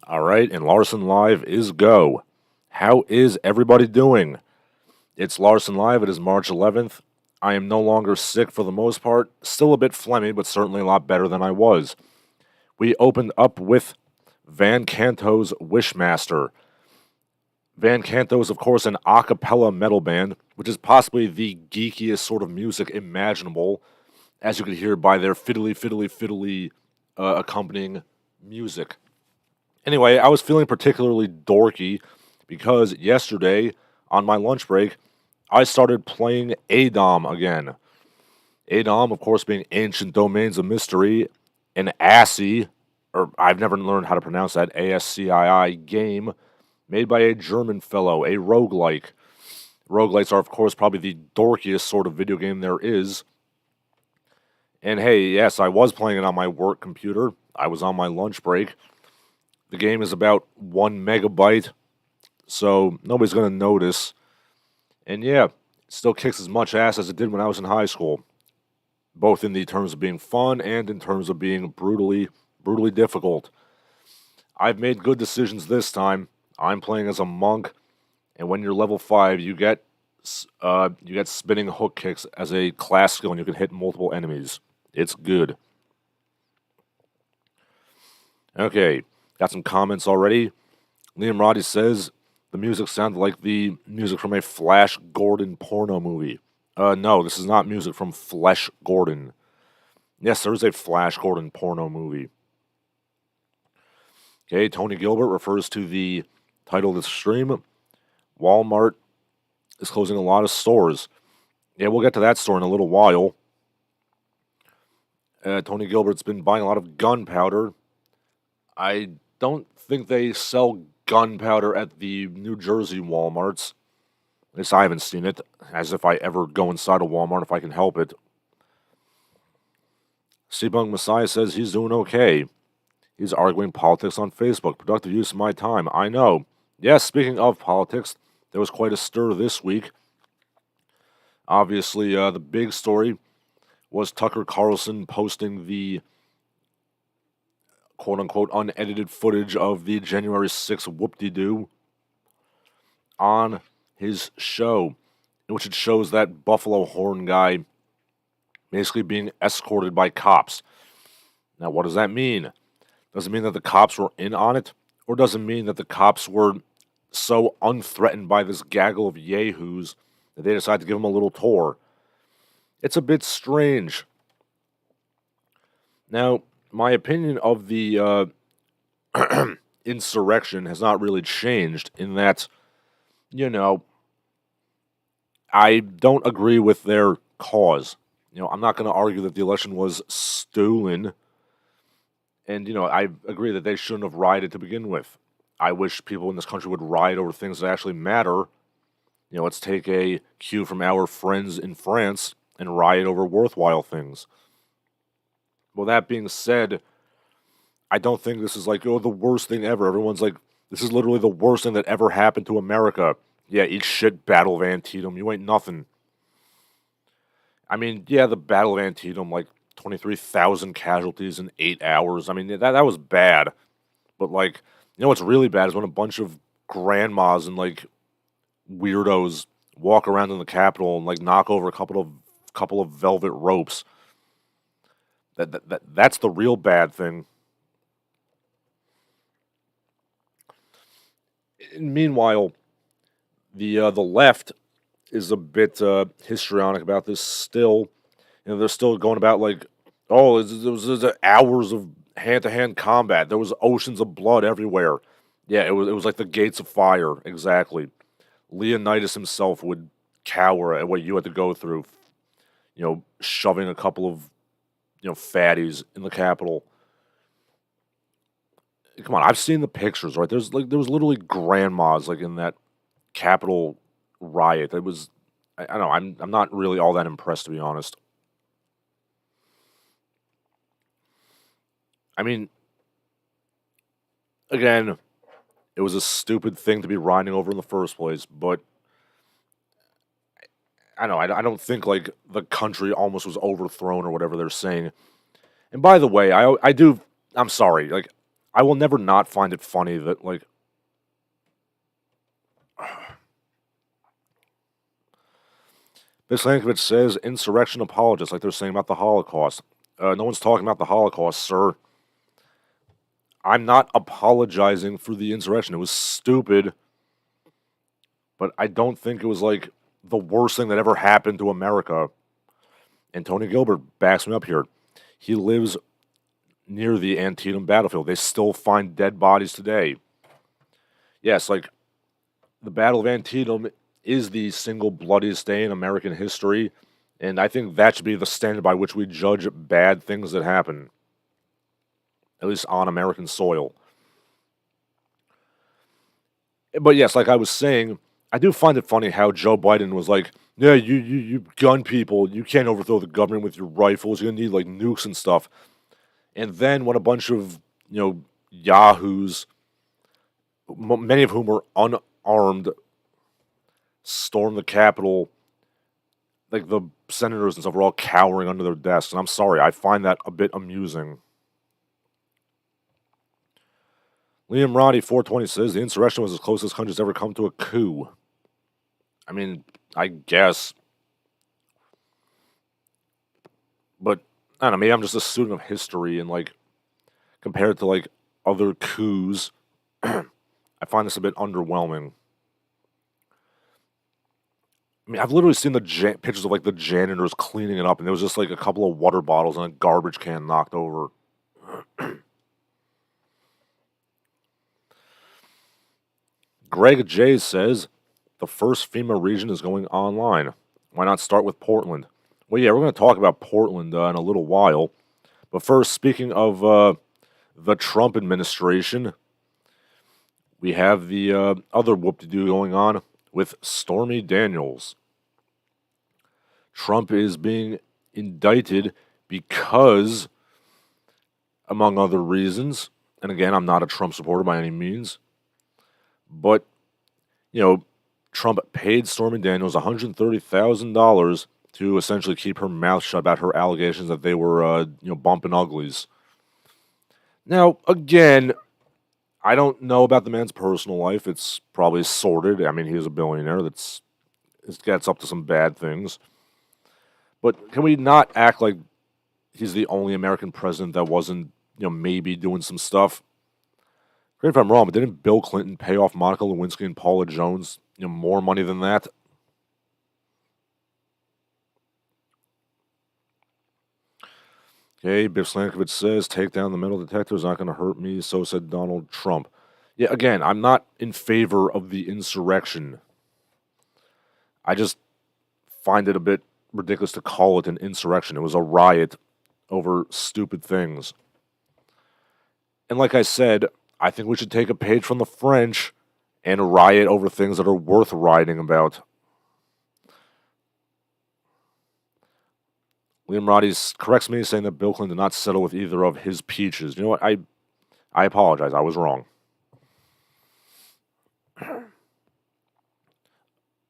All right, and Larsen Live is go. How is everybody doing? It's Larsen Live. It is March 11th. I am no longer sick for the most part. Still a bit phlegmy, but certainly a lot better than I was. We opened up with Van Canto's Wishmaster. Van Canto is, of course, an a cappella metal band, which is possibly the geekiest sort of music imaginable, as you could hear by their fiddly accompanying music. Anyway, I was feeling particularly dorky because yesterday, on my lunch break, I started playing ADOM again. ADOM, of course, being Ancient Domains of Mystery, an ASCII, or I've never learned how to pronounce that, ASCII game, made by a German fellow, a roguelike. Roguelites are, of course, probably the dorkiest sort of video game there is. And hey, yes, I was playing it on my work computer. I was on my lunch break. The game is about 1 megabyte, so nobody's going to notice. And yeah, it still kicks as much ass as it did when I was in high school, both in the terms of being fun and in terms of being brutally difficult. I've made good decisions this time. I'm playing as a monk, and when you're level 5, you get spinning hook kicks as a class skill, and you can hit multiple enemies. It's good. Okay. Got some comments already. Liam Roddy says the music sounded like the music from a Flash Gordon porno movie. No, this is not music from Flesh Gordon. Yes, there is a Flash Gordon porno movie. Okay, Tony Gilbert refers to the title of the stream. Wal-Mart is closing a lot of stores. Yeah, we'll get to that store in a little while. Tony Gilbert's been buying a lot of gunpowder. I don't think they sell gunpowder at the New Jersey Walmarts. At least I haven't seen it, as if I ever go inside a Walmart if I can help it. Seabunk Messiah says he's doing okay. He's arguing politics on Facebook. Productive use of my time. I know. Yes, speaking of politics, there was quite a stir this week. Obviously, the big story was Tucker Carlson posting the quote-unquote unedited footage of the January 6th whoop-de-doo on his show, in which it shows that Buffalo Horn guy basically being escorted by cops. Now, what does that mean? Does it mean that the cops were in on it? Or does it mean that the cops were so unthreatened by this gaggle of yahoos that they decided to give him a little tour? It's a bit strange. Now, my opinion of the insurrection has not really changed in that, I don't agree with their cause. I'm not going to argue that the election was stolen. And, I agree that they shouldn't have rioted to begin with. I wish people in this country would riot over things that actually matter. Let's take a cue from our friends in France and riot over worthwhile things. Well, that being said, I don't think this is like, the worst thing ever. Everyone's like, this is literally the worst thing that ever happened to America. Yeah, eat shit, Battle of Antietam. You ain't nothing. I mean, yeah, the Battle of Antietam, like 23,000 casualties in 8 hours. I mean, that was bad. But, like, what's really bad is when a bunch of grandmas and, like, weirdos walk around in the Capitol and, like, knock over a couple of velvet ropes. That's the real bad thing. Meanwhile, the left is a bit histrionic about this still. They're still going about like, oh, there was hours of hand-to-hand combat. There was oceans of blood everywhere. Yeah, it was like the gates of fire, exactly. Leonidas himself would cower at what you had to go through, shoving a couple of fatties in the Capitol. Come on, I've seen the pictures, right? There was literally grandmas like in that Capitol riot. It was, I don't know, I'm not really all that impressed, to be honest. I mean, again, it was a stupid thing to be riding over in the first place, but I don't think like the country almost was overthrown or whatever they're saying. And by the way, I'm sorry, like I will never not find it funny that, like, Ms. Lankovich says insurrection apologists, like they're saying about the Holocaust. No one's talking about the Holocaust, sir. I'm not apologizing for the insurrection. It was stupid, but I don't think it was, like, the worst thing that ever happened to America. And Tony Gilbert backs me up here. He lives near the Antietam battlefield. They still find dead bodies today. Yes, like, the Battle of Antietam is the single bloodiest day in American history, and I think that should be the standard by which we judge bad things that happen, at least on American soil. But yes, like I was saying, I do find it funny how Joe Biden was like, yeah, you gun people, you can't overthrow the government with your rifles, you're gonna need, like, nukes and stuff. And then when a bunch of, yahoos, many of whom were unarmed, stormed the Capitol, like, the senators and stuff were all cowering under their desks. And I'm sorry, I find that a bit amusing. Liam Roddy 420 says the insurrection was as close as country's ever come to a coup. I mean, I guess. But, I don't know, maybe I'm just a student of history and, like, compared to, like, other coups, I find this a bit underwhelming. I mean, I've literally seen the pictures of, like, the janitors cleaning it up, and there was just, like, a couple of water bottles and a garbage can knocked over. Greg J says, the first FEMA region is going online. Why not start with Portland? Well, yeah, we're going to talk about Portland in a little while. But first, speaking of the Trump administration, we have the other whoop-de-doo going on with Stormy Daniels. Trump is being indicted because, among other reasons, and again, I'm not a Trump supporter by any means, but, Trump paid Stormy Daniels $130,000 to essentially keep her mouth shut about her allegations that they were, bumping uglies. Now, again, I don't know about the man's personal life. It's probably sordid. I mean, he's a billionaire. It gets up to some bad things. But can we not act like he's the only American president that wasn't, maybe doing some stuff? Correct me if I'm wrong, but didn't Bill Clinton pay off Monica Lewinsky and Paula Jones, more money than that? Okay, Biff Slankovich says, take down the metal detector is not going to hurt me, so said Donald Trump. Yeah, again, I'm not in favor of the insurrection. I just find it a bit ridiculous to call it an insurrection. It was a riot over stupid things. And like I said, I think we should take a page from the French and riot over things that are worth rioting about. Liam Roddy corrects me, saying that Bill Clinton did not settle with either of his peaches. You know what? I apologize. I was wrong.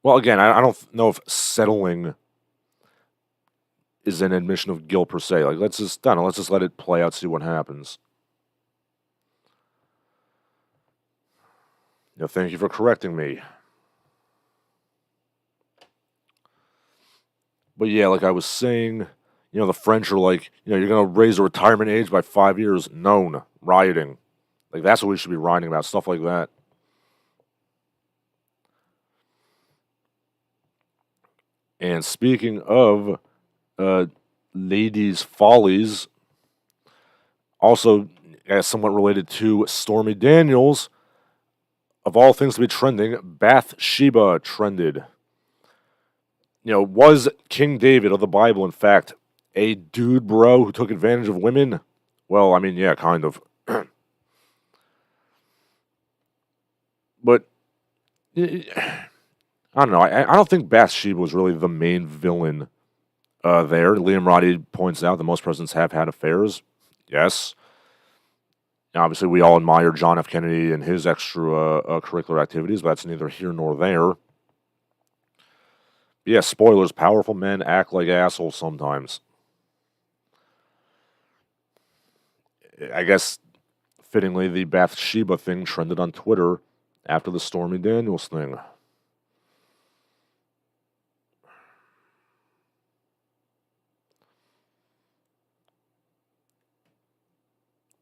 Well, again, I don't know if settling is an admission of guilt per se. Like, let's just let it play out, see what happens. Thank you for correcting me. But yeah, like I was saying, the French are like, you're going to raise the retirement age by 5 years. Known. Rioting. Like, that's what we should be rioting about. Stuff like that. And speaking of ladies' follies, also somewhat related to Stormy Daniels, of all things to be trending, Bathsheba trended. Was King David of the Bible, in fact, a dude bro who took advantage of women? Well, I mean, yeah, kind of. But, I don't know. I don't think Bathsheba was really the main villain there. Liam Roddy points out that most presidents have had affairs. Yes. Obviously, we all admire John F. Kennedy and his extracurricular activities, but that's neither here nor there. But yeah, spoilers, powerful men act like assholes sometimes. I guess Fittingly, the Bathsheba thing trended on Twitter after the Stormy Daniels thing.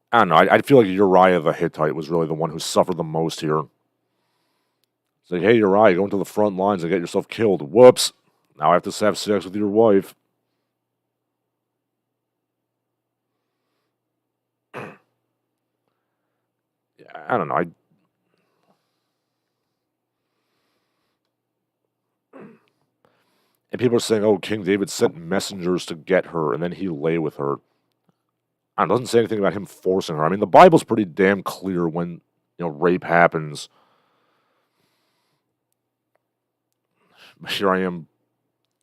I don't know. I feel like Uriah the Hittite was really the one who suffered the most here. It's like, hey, Uriah, go into the front lines and get yourself killed. Whoops. Now I have to have sex with your wife. I don't know. And people are saying, oh, King David sent messengers to get her, and then he lay with her. It doesn't say anything about him forcing her. I mean, the Bible's pretty damn clear when, rape happens. Here I am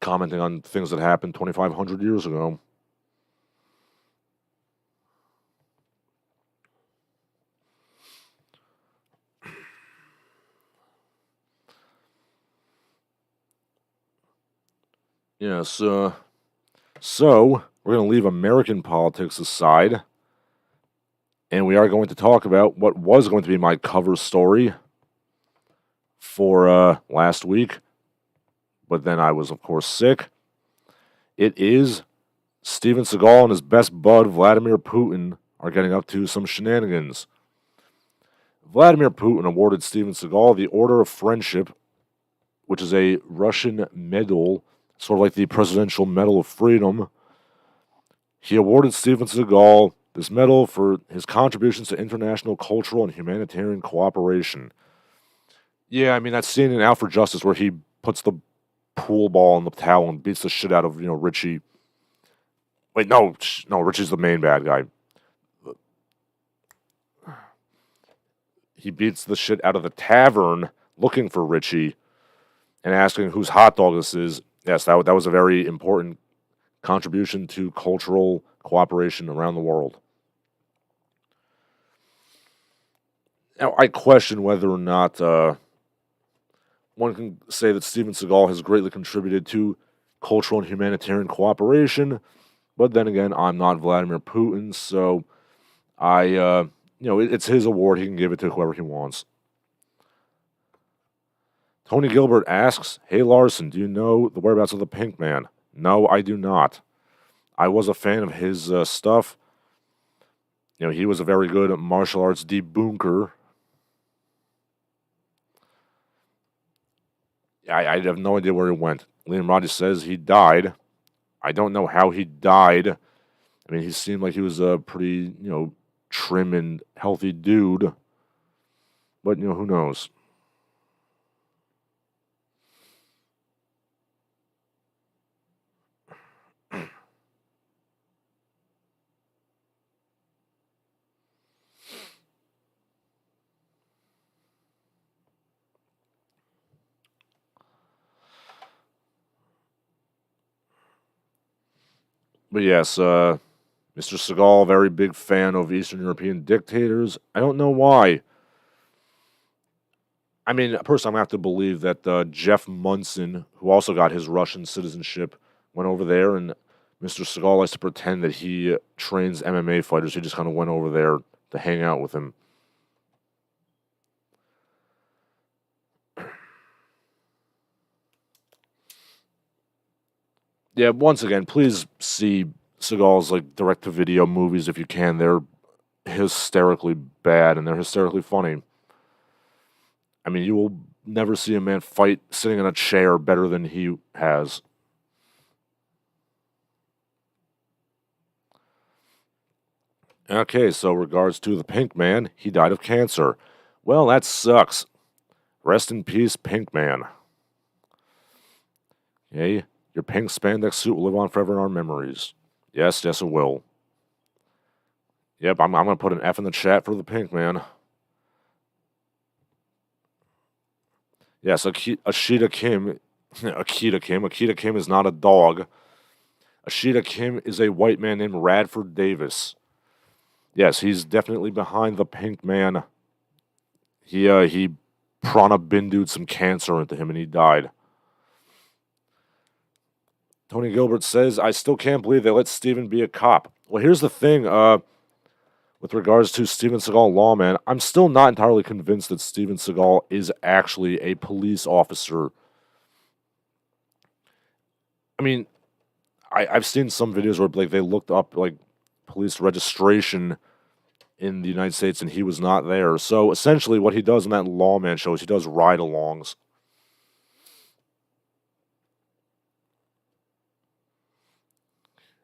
commenting on things that happened 2,500 years ago. Yes, so we're going to leave American politics aside, and we are going to talk about what was going to be my cover story for last week, but then I was, of course, sick. It is Steven Seagal and his best bud, Vladimir Putin, are getting up to some shenanigans. Vladimir Putin awarded Steven Seagal the Order of Friendship, which is a Russian medal, sort of like the Presidential Medal of Freedom. He awarded Steven Seagal this medal for his contributions to international cultural and humanitarian cooperation. Yeah, I mean, that scene in Out for Justice where he puts the pool ball in the towel and beats the shit out of, Richie. Wait, no, Richie's the main bad guy. He beats the shit out of the tavern looking for Richie and asking whose hot dog this is. Yes, that was a very important contribution to cultural cooperation around the world. Now, I question whether or not one can say that Steven Seagal has greatly contributed to cultural and humanitarian cooperation, but then again, I'm not Vladimir Putin, so it's his award. He can give it to whoever he wants. Tony Gilbert asks, hey Larsen, do you know the whereabouts of the Pink Man? No, I do not. I was a fan of his stuff. He was a very good martial arts debunker. I have no idea where he went. Liam Roddy says he died. I don't know how he died. I mean, he seemed like he was a pretty, trim and healthy dude. But, who knows? But yes, Mr. Seagal, very big fan of Eastern European dictators. I don't know why. I mean, personally, I'm going to have to believe that Jeff Munson, who also got his Russian citizenship, went over there, and Mr. Seagal likes to pretend that he trains MMA fighters. He just kind of went over there to hang out with him. Yeah, once again, please see Seagal's direct-to-video movies if you can. They're hysterically bad and they're hysterically funny. I mean, you will never see a man fight sitting in a chair better than he has. Okay, so regards to the Pink Man, he died of cancer. Well, that sucks. Rest in peace, Pink Man. Okay, your pink spandex suit will live on forever in our memories. Yes, it will. Yep, I'm going to put an F in the chat for the Pink Man. Yes, Ashita Kim. Akita Kim is not a dog. Ashita Kim is a white man named Radford Davis. Yes, he's definitely behind the Pink Man. He prana bindued some cancer into him and he died. Tony Gilbert says, I still can't believe they let Steven be a cop. Well, here's the thing. With regards to Steven Seagal Lawman, I'm still not entirely convinced that Steven Seagal is actually a police officer. I mean, I've seen some videos where like they looked up like police registration in the United States and he was not there. So essentially what he does in that Lawman show is he does ride-alongs.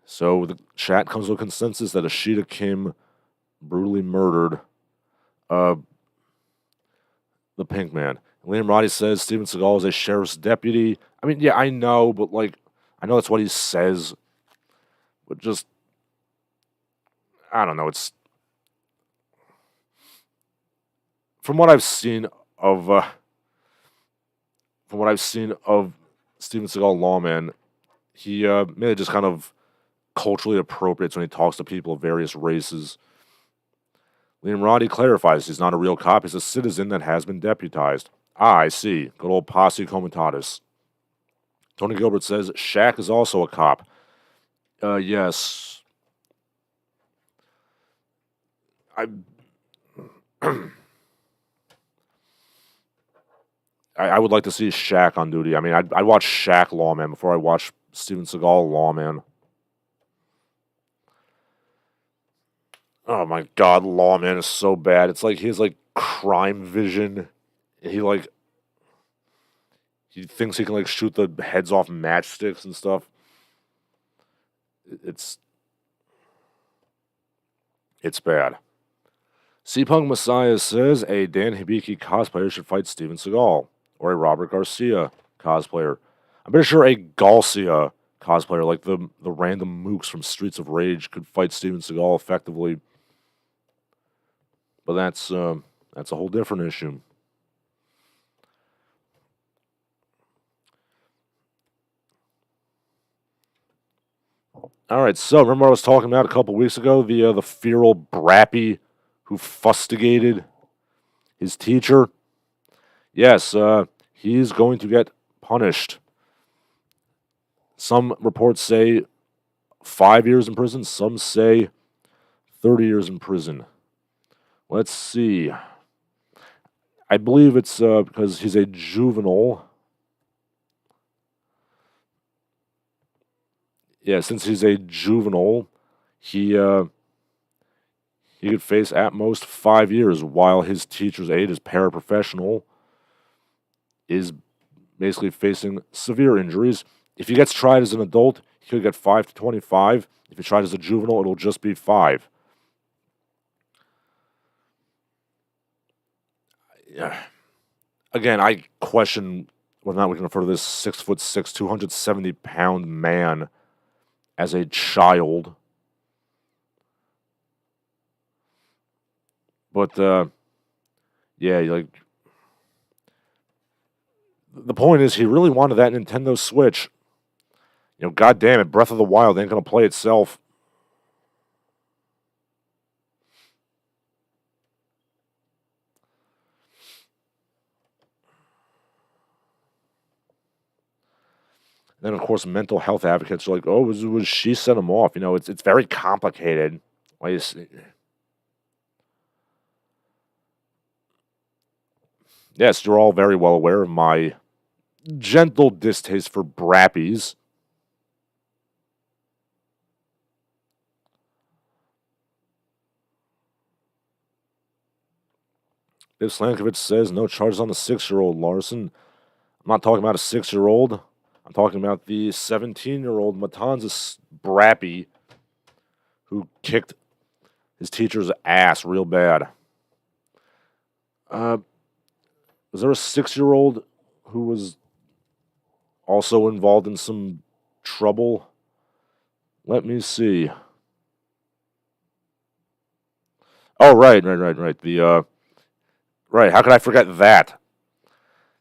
So the chat comes to a consensus that Ashita Kim brutally murdered the Pink Man. Liam Roddy says Steven Seagal is a sheriff's deputy. I mean, yeah, I know, but like, I know that's what he says, but just, I don't know. It's from what I've seen of Steven Seagal Lawman, he mainly just kind of culturally appropriates when he talks to people of various races. Liam Roddy clarifies he's not a real cop, he's a citizen that has been deputized. Ah, I see. Good old posse comitatus. Tony Gilbert says Shaq is also a cop. Yes. I would like to see Shaq on duty. I mean, I'd watch Shaq Lawman before I watch Steven Seagal Lawman. Oh my god, Lawman is so bad. It's like he has like crime vision. He thinks he can like shoot the heads off matchsticks and stuff. It's bad. C-Punk Messiah says a Dan Hibiki cosplayer should fight Steven Seagal, or a Robert Garcia cosplayer. I'm pretty sure a Garcia cosplayer, like the random mooks from Streets of Rage, could fight Steven Seagal effectively. But that's a whole different issue. All right, so remember I was talking about a couple weeks ago the feral brappy who fustigated his teacher? Yes, he's going to get punished. Some reports say 5 years in prison. Some say 30 years in prison. Let's see. I believe it's because he's a juvenile. Yeah, since he's a juvenile, he could face at most 5 years, while his teacher's aide, his paraprofessional, is basically facing severe injuries. If he gets tried as an adult, he could get 5 to 25. If he tried as a juvenile, it'll just be 5. Yeah. Again, I question whether or not we can refer to this 6'6", 270-pound man as a child. But, yeah, like, the point is he really wanted that Nintendo Switch. You know, God damn it, Breath of the Wild ain't going to play itself. Then, of course, mental health advocates are like, oh, was she set him off? You know, it's very complicated. Yes, you're all very well aware of my gentle distaste for brappies. Biff Slankovich says, no charges on the 6-year-old, Larsen. I'm not talking about a 6-year-old. I'm talking about the 17-year-old Matanzas brappy who kicked his teacher's ass real bad. Was there a 6-year-old who was also involved in some trouble? Let me see. Oh, right. Right, how could I forget that?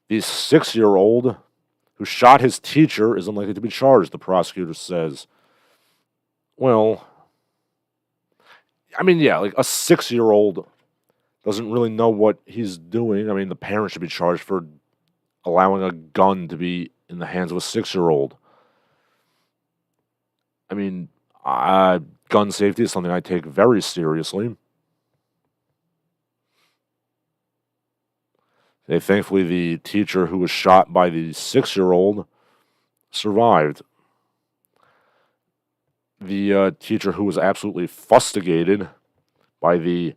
The 6-year-old who shot his teacher is unlikely to be charged, the prosecutor says. Well, I mean, yeah, like a 6-year-old doesn't really know what he's doing. I mean, the parent should be charged for allowing a gun to be in the hands of a 6-year-old. I mean, gun safety is something I take very seriously. Thankfully, the teacher who was shot by the 6-year-old survived. The teacher who was absolutely fustigated by the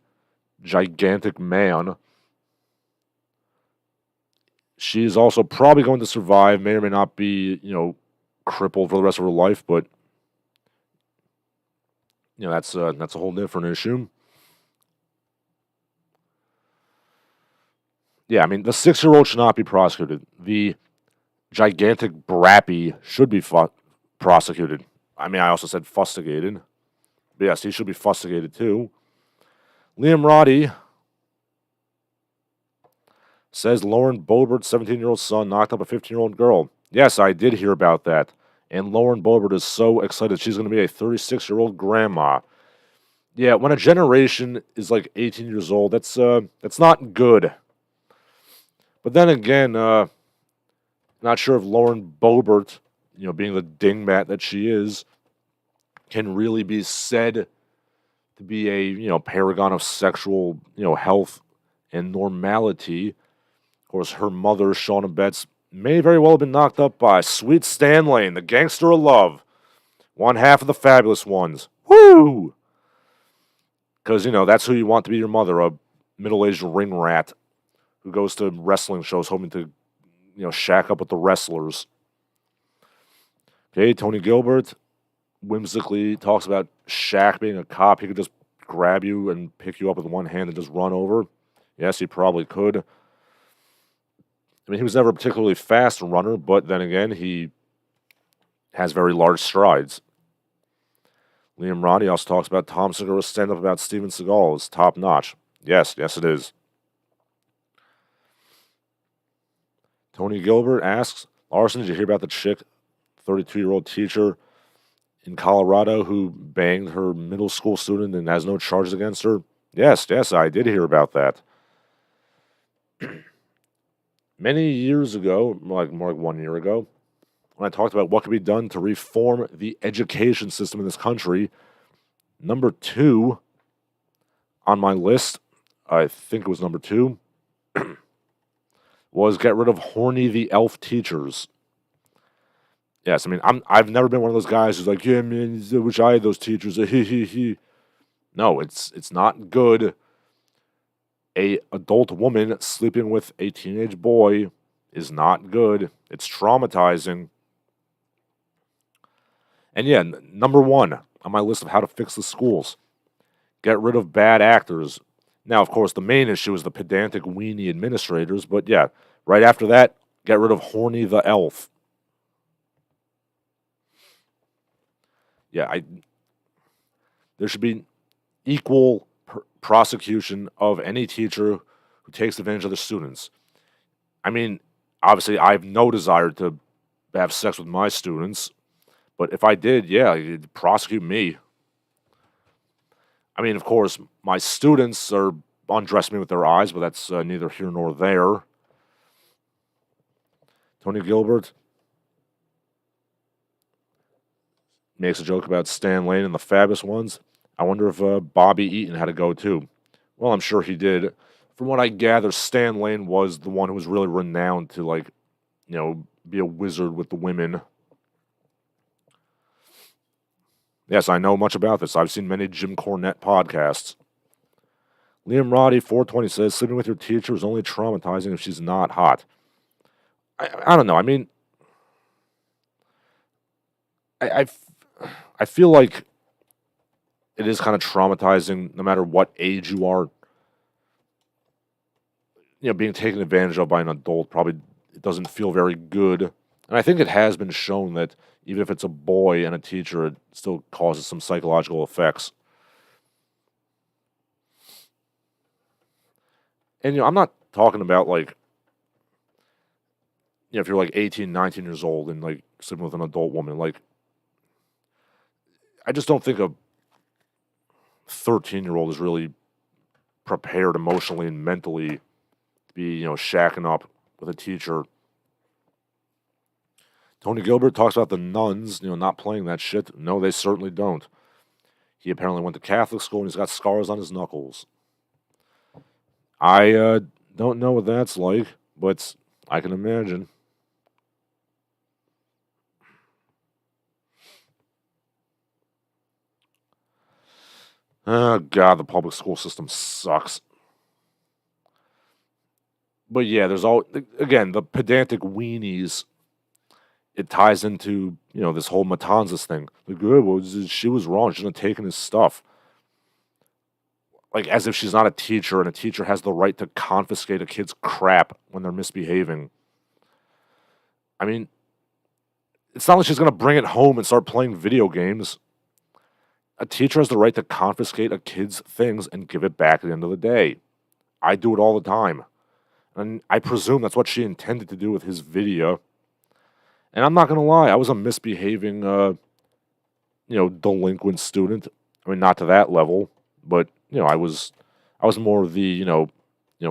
gigantic man, she's also probably going to survive, may or may not be, crippled for the rest of her life, but, that's a whole different issue. Yeah, I mean, the 6-year-old should not be prosecuted. The gigantic brappy should be prosecuted. I mean, I also said fustigated. But yes, he should be fustigated too. Liam Roddy says Lauren Boebert's 17-year-old son knocked up a 15-year-old girl. Yes, I did hear about that. And Lauren Boebert is so excited she's going to be a 36-year-old grandma. Yeah, when a generation is like 18 years old, that's not good. But then again, not sure if Lauren Boebert, being the dingbat that she is, can really be said to be a, paragon of sexual, health and normality. Of course, her mother, Shauna Betts, may very well have been knocked up by Sweet Stan Lane, the gangster of love. One half of the fabulous ones. Woo! Because, that's who you want to be your mother, a middle-aged ring rat who goes to wrestling shows hoping to, shack up with the wrestlers. Okay, Tony Gilbert whimsically talks about Shaq being a cop. He could just grab you and pick you up with one hand and just run over. Yes, he probably could. I mean, he was never a particularly fast runner, but then again, he has very large strides. Liam Roddy also talks about Tom Segura's stand-up about Steven Seagal is top-notch. Yes, it is. Tony Gilbert asks, Larsen, did you hear about the chick, 32-year-old teacher in Colorado who banged her middle school student and has no charges against her? Yes, I did hear about that. Many years ago, more like 1 year ago, when I talked about what could be done to reform the education system in this country, number 2 on my list, I think it was number 2, was get rid of horny the elf teachers. Yes, I mean, I've never been one of those guys who's like, yeah, man, I wish I had those teachers. No, it's not good. A adult woman sleeping with a teenage boy is not good. It's traumatizing. And yeah, number 1 on my list of how to fix the schools, get rid of bad actors. Now, of course, the main issue is the pedantic weenie administrators, but yeah, right after that, get rid of horny the elf. Yeah, there should be equal prosecution of any teacher who takes advantage of their students. I mean, obviously, I have no desire to have sex with my students, but if I did, yeah, you'd prosecute me. I mean, of course, my students are undressing me with their eyes, but that's neither here nor there. Tony Gilbert makes a joke about Stan Lane and the Fabulous Ones. I wonder if Bobby Eaton had to go too. Well, I'm sure he did. From what I gather, Stan Lane was the one who was really renowned to, be a wizard with the women. Yes, I know much about this. I've seen many Jim Cornette podcasts. Liam Roddy, 420, says, sleeping with your teacher is only traumatizing if she's not hot. I don't know. I mean, I feel like it is kind of traumatizing no matter what age you are. Being taken advantage of by an adult probably doesn't feel very good. And I think it has been shown that even if it's a boy and a teacher, it still causes some psychological effects. And, I'm not talking about, if you're 18, 19 years old and, sleeping with an adult woman. I just don't think a 13-year-old is really prepared emotionally and mentally to be, shacking up with a teacher. Tony Gilbert talks about the nuns, not playing that shit. No, they certainly don't. He apparently went to Catholic school and he's got scars on his knuckles. I don't know what that's like. but I can imagine. Oh, God, the public school system sucks. But yeah, there's all, again, the pedantic weenies. It ties into, this whole Matanzas thing. Like, well, she was wrong. She shouldn't have taken his stuff. Like, as if she's not a teacher, and a teacher has the right to confiscate a kid's crap when they're misbehaving. I mean, it's not like she's going to bring it home and start playing video games. A teacher has the right to confiscate a kid's things and give it back at the end of the day. I do it all the time. And I presume that's what she intended to do with his video. And I'm not going to lie, I was a misbehaving, delinquent student. I mean, not to that level, but, I was more of the,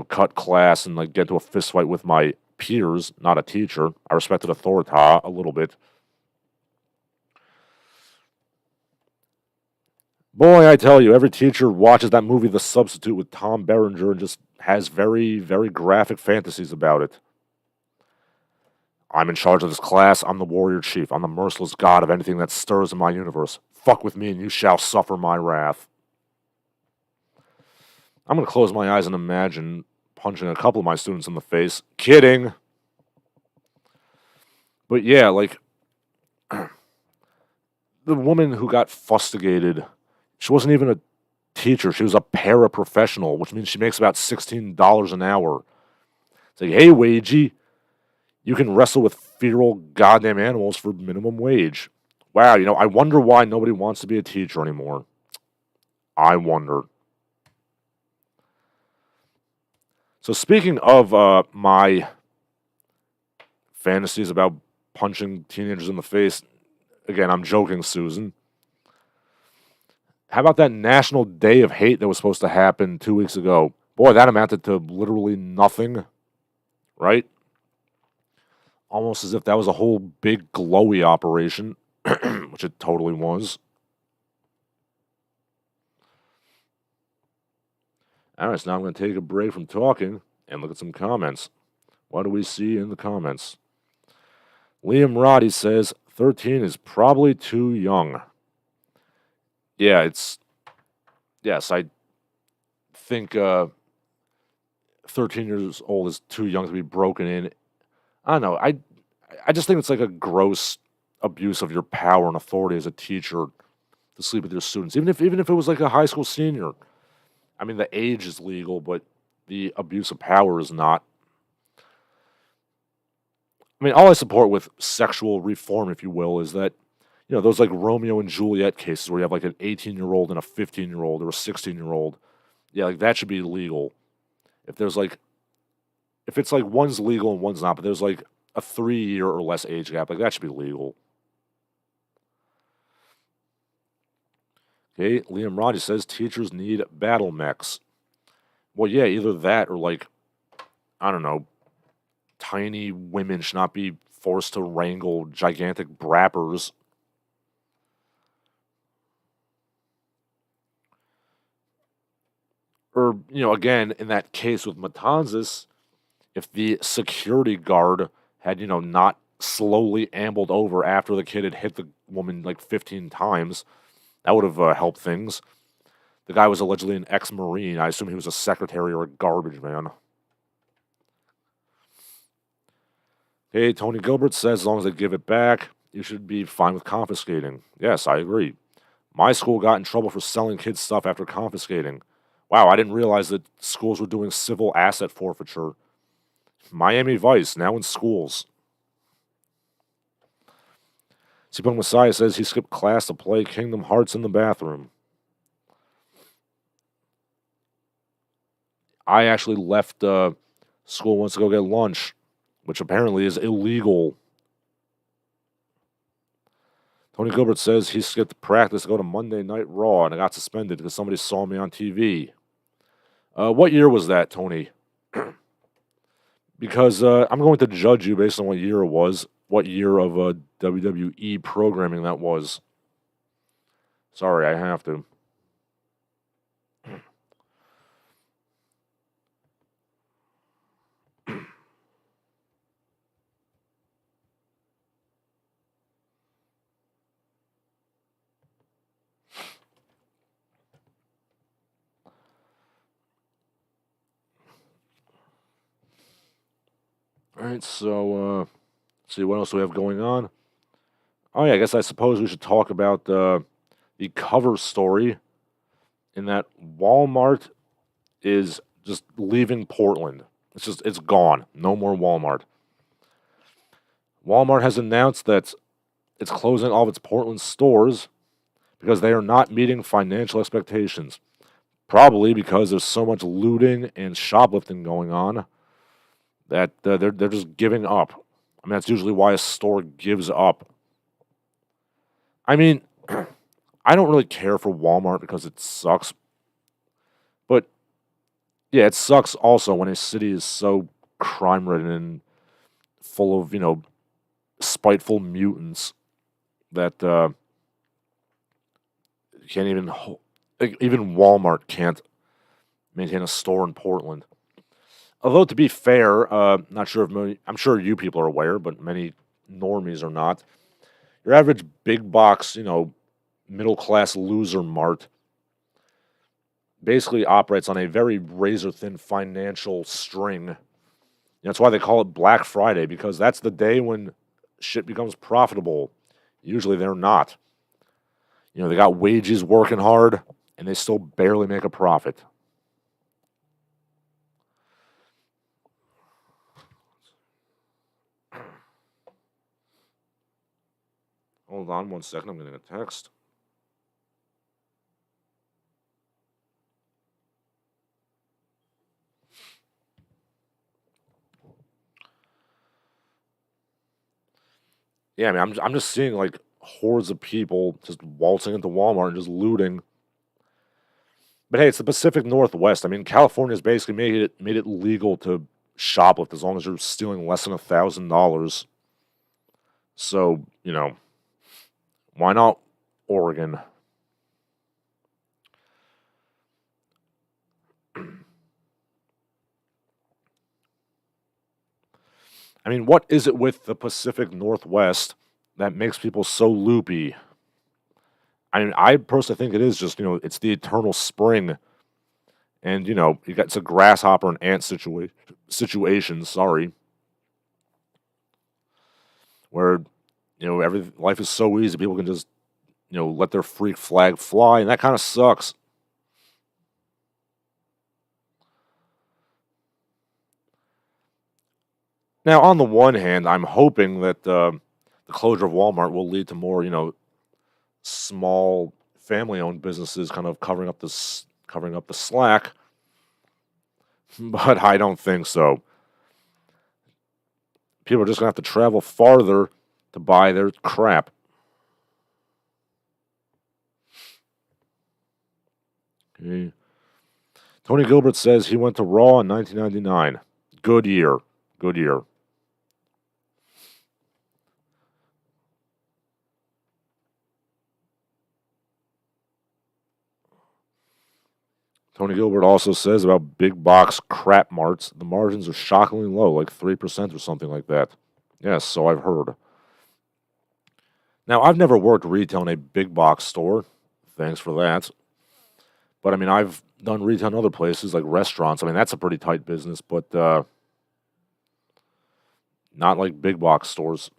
cut class and, like, get into a fist fight with my peers, not a teacher. I respected authority a little bit. Boy, I tell you, every teacher watches that movie The Substitute with Tom Berenger and just has very, very graphic fantasies about it. I'm in charge of this class. I'm the warrior chief. I'm the merciless god of anything that stirs in my universe. Fuck with me and you shall suffer my wrath. I'm going to close my eyes and imagine punching a couple of my students in the face. Kidding. But yeah, like, the woman who got fustigated, she wasn't even a teacher. She was a paraprofessional, which means she makes about $16 an hour. It's like, hey, wagey, you can wrestle with feral goddamn animals for minimum wage. Wow, I wonder why nobody wants to be a teacher anymore. I wonder. So speaking of my fantasies about punching teenagers in the face, again, I'm joking, Susan. How about that National Day of Hate that was supposed to happen 2 weeks ago? Boy, that amounted to literally nothing, right? Almost as if that was a whole big glowy operation, which it totally was. All right, so now I'm going to take a break from talking and look at some comments. What do we see in the comments? Liam Roddy says 13 is probably too young. Yeah, yes, I think 13 years old is too young to be broken in. I don't know. I just think it's like a gross abuse of your power and authority as a teacher to sleep with your students, even if it was like a high school senior. I mean, the age is legal, but the abuse of power is not. I mean, all I support with sexual reform, if you will, is that, those like Romeo and Juliet cases where you have like an 18-year-old and a 15-year-old or a 16-year-old. Yeah, like that should be legal. If it's like one's legal and one's not, but there's like a 3-year or less age gap, like that should be legal. Okay, Liam Rogers says teachers need battle mechs. Well, yeah, either that or like, I don't know, tiny women should not be forced to wrangle gigantic brappers. Or, again, in that case with Matanzas, if the security guard had, not slowly ambled over after the kid had hit the woman like 15 times, that would have helped things. The guy was allegedly an ex-Marine. I assume he was a secretary or a garbage man. Hey, Tony Gilbert says as long as they give it back, you should be fine with confiscating. Yes, I agree. My school got in trouble for selling kids stuff after confiscating. Wow, I didn't realize that schools were doing civil asset forfeiture. Miami Vice, now in schools. Seapunk Messiah says he skipped class to play Kingdom Hearts in the bathroom. I actually left school once to go get lunch, which apparently is illegal. Tony Gilbert says he skipped practice to go to Monday Night Raw and I got suspended because somebody saw me on TV. What year was that, Tony? Because I'm going to judge you based on what year it was, what year of WWE programming that was. Sorry, I have to. Alright, so, see what else we have going on. Oh yeah, I suppose we should talk about the cover story in that Walmart is just leaving Portland. It's gone. No more Walmart. Walmart has announced that it's closing all of its Portland stores because they are not meeting financial expectations. Probably because there's so much looting and shoplifting going on that they're just giving up. I mean, that's usually why a store gives up. I mean, I don't really care for Walmart because it sucks, but yeah, it sucks also when a city is so crime ridden and full of, spiteful mutants that can't even Walmart can't maintain a store in Portland. Although to be fair, not sure if I'm sure you people are aware, but many normies are not. Your average big box, middle class loser mart basically operates on a very razor thin financial string. That's why they call it Black Friday, because that's the day when shit becomes profitable. Usually they're not. They got wages working hard and they still barely make a profit. Hold on 1 second, I'm getting a text. Yeah, I mean, I'm just seeing like hordes of people just waltzing into Walmart and just looting. But hey, it's the Pacific Northwest. I mean, California's basically made it legal to shoplift as long as you're stealing less than $1,000. So, why not Oregon? I mean, what is it with the Pacific Northwest that makes people so loopy? I mean, I personally think it is just, it's the eternal spring. And, it's a grasshopper and ant situation, sorry. Where, life is so easy, people can just, let their freak flag fly, and that kind of sucks. Now, on the one hand, I'm hoping that the closure of Walmart will lead to more, small family-owned businesses kind of covering up the slack, but I don't think so. People are just gonna have to travel farther to buy their crap. Okay. Tony Gilbert says he went to Raw in 1999. Good year. Good year. Tony Gilbert also says about big box crap marts, the margins are shockingly low, like 3% or something like that. Yes, so I've heard. Now, I've never worked retail in a big box store. Thanks for that. But I mean, I've done retail in other places like restaurants. I mean, that's a pretty tight business, but not like big box stores.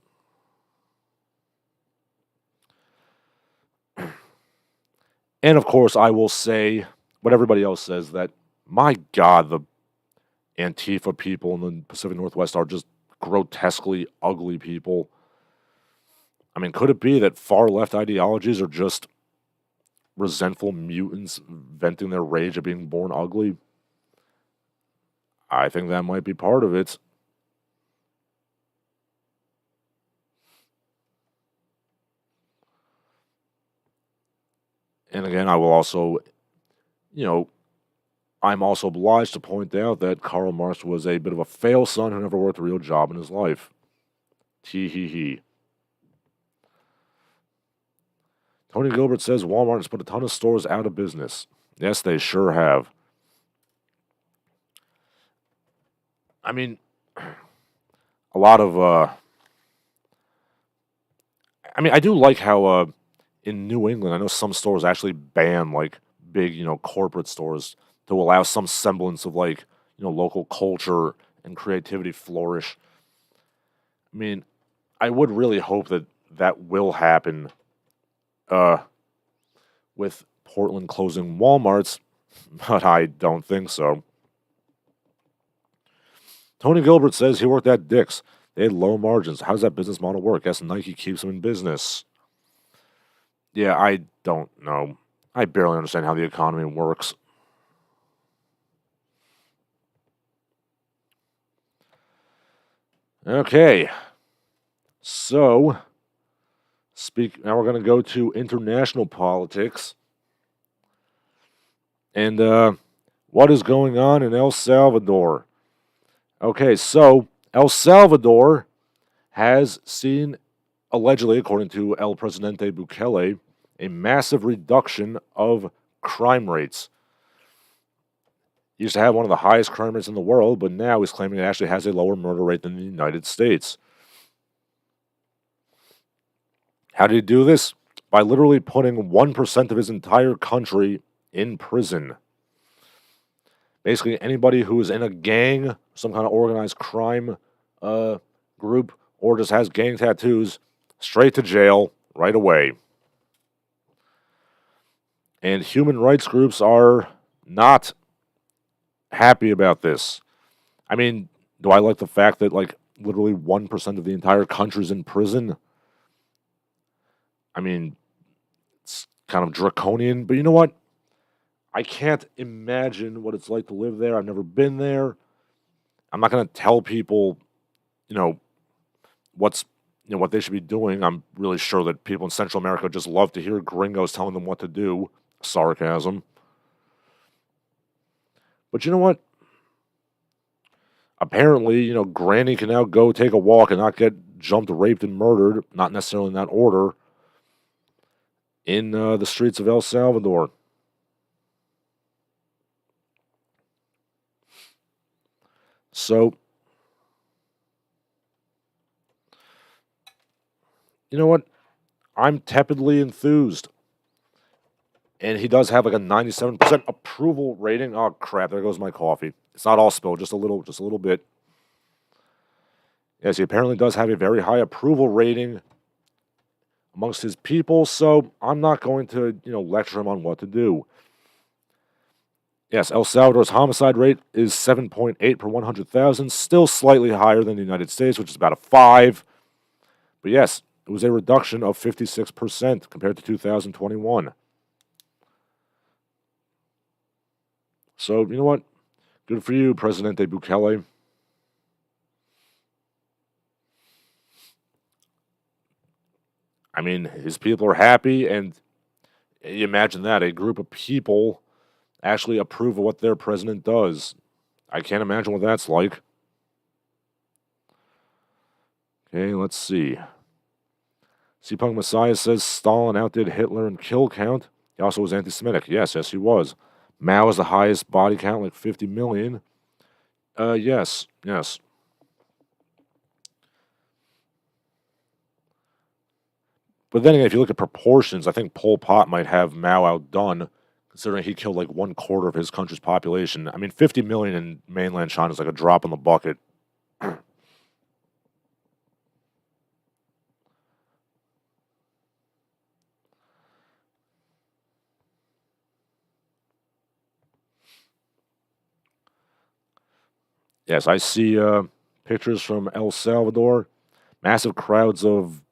And of course, I will say what everybody else says that, my God, the Antifa people in the Pacific Northwest are just grotesquely ugly people. I mean, could it be that far left ideologies are just resentful mutants venting their rage at being born ugly? I think that might be part of it. And again, I will also, you know, I'm also obliged to point out that Karl Marx was a bit of a fail son who never worked a real job in his life. Tee hee hee. Tony Gilbert says Walmart has put a ton of stores out of business. Yes, they sure have. I mean, a lot of, I do like how, in New England, I know some stores actually ban, like, big, corporate stores to allow some semblance of, like, local culture and creativity flourish. I mean, I would really hope that that will happen with Portland closing Walmarts, but I don't think so. Tony Gilbert says he worked at Dick's. They had low margins. How does that business model work? Guess Nike keeps them in business. Yeah, I don't know. I barely understand how the economy works. Okay. So, now we're going to go to international politics. And what is going on in El Salvador? Okay, so El Salvador has seen, allegedly, according to El Presidente Bukele, a massive reduction of crime rates. He used to have one of the highest crime rates in the world, but now he's claiming it actually has a lower murder rate than the United States. How did he do this? By literally putting 1% of his entire country in prison. Basically, anybody who is in a gang, some kind of organized crime group, or just has gang tattoos, straight to jail right away. And human rights groups are not happy about this. I mean, do I like the fact that, like, literally 1% of the entire country's in prison? I mean, it's kind of draconian, but you know what? I can't imagine what it's like to live there. I've never been there. I'm not going to tell people, you know, what they should be doing. I'm really sure that people in Central America just love to hear gringos telling them what to do. Sarcasm. But you know what? Apparently, Granny can now go take a walk and not get jumped, raped, and murdered, not necessarily in that order, in the streets of El Salvador. So, you know what? I'm tepidly enthused. And he does have like a 97% approval rating. Oh crap, there goes my coffee. It's not all spilled, just a little bit. Yes, he apparently does have a very high approval rating amongst his people, so I'm not going to, lecture him on what to do. Yes, El Salvador's homicide rate is 7.8 per 100,000, still slightly higher than the United States, which is about a 5. But yes, it was a reduction of 56% compared to 2021. So, you know what? Good for you, Presidente Bukele. I mean, his people are happy, and you imagine that, a group of people actually approve of what their president does. I can't imagine what that's like. Okay, let's see. C-Punk Messiah says Stalin outdid Hitler in kill count. He also was anti-Semitic. Yes, he was. Mao is the highest body count, like 50 million. Yes. But then again, if you look at proportions, I think Pol Pot might have Mao outdone, considering he killed like 1/4 of his country's population. I mean, 50 million in mainland China is like a drop in the bucket. Yes, I see pictures from El Salvador. Massive crowds of,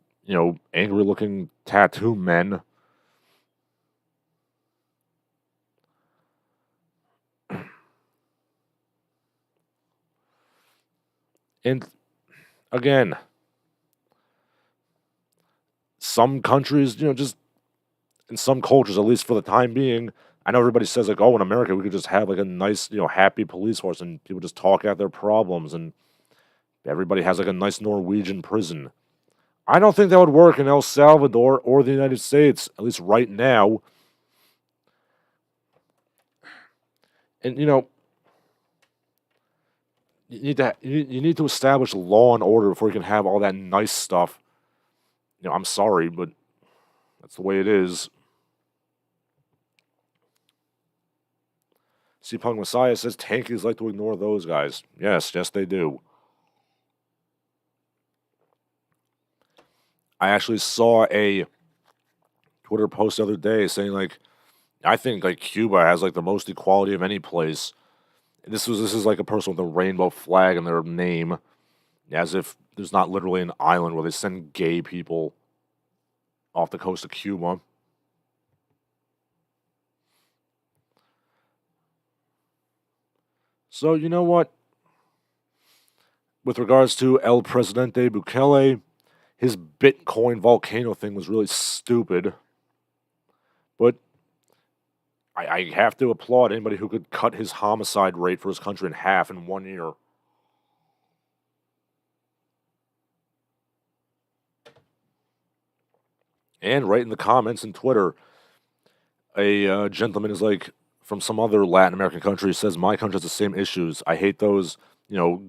angry looking tattoo men. And again, some countries, just in some cultures, at least for the time being, I know everybody says, like, oh, in America, we could just have like a nice, happy police force and people just talk out their problems and everybody has like a nice Norwegian prison. I don't think that would work in El Salvador or the United States, at least right now. And you need to establish law and order before you can have all that nice stuff. I'm sorry, but that's the way it is. C-Punk Messiah says tankies like to ignore those guys. Yes, they do. I actually saw a Twitter post the other day saying, like, I think, like, Cuba has, like, the most equality of any place. This is like a person with a rainbow flag in their name, as if there's not literally an island where they send gay people off the coast of Cuba. So, you know what? With regards to El Presidente Bukele, his Bitcoin volcano thing was really stupid. But I have to applaud anybody who could cut his homicide rate for his country in half in 1 year. And right in the comments in Twitter, a gentleman is like, from some other Latin American country, says, my country has the same issues. I hate those,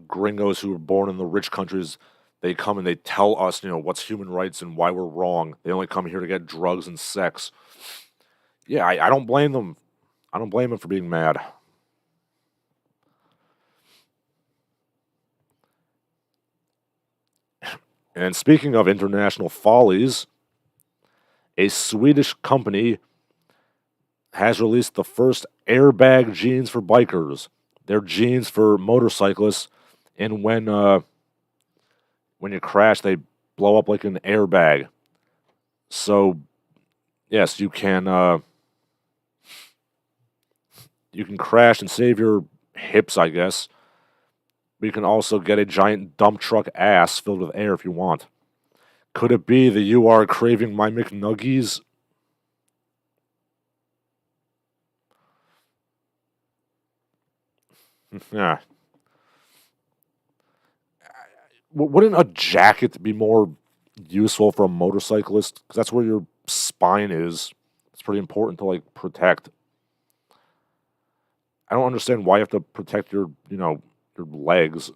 gringos who were born in the rich countries. They come and they tell us, what's human rights and why we're wrong. They only come here to get drugs and sex. Yeah, I don't blame them. I don't blame them for being mad. And speaking of international follies, a Swedish company has released the first airbag jeans for bikers. They're jeans for motorcyclists, and when you crash, they blow up like an airbag. So, yes, you can crash and save your hips, I guess. But you can also get a giant dump truck ass filled with air if you want. Could it be that you are craving my McNuggies? Yeah. Wouldn't a jacket be more useful for a motorcyclist? Because that's where your spine is. It's pretty important to, like, protect. I don't understand why you have to protect your legs.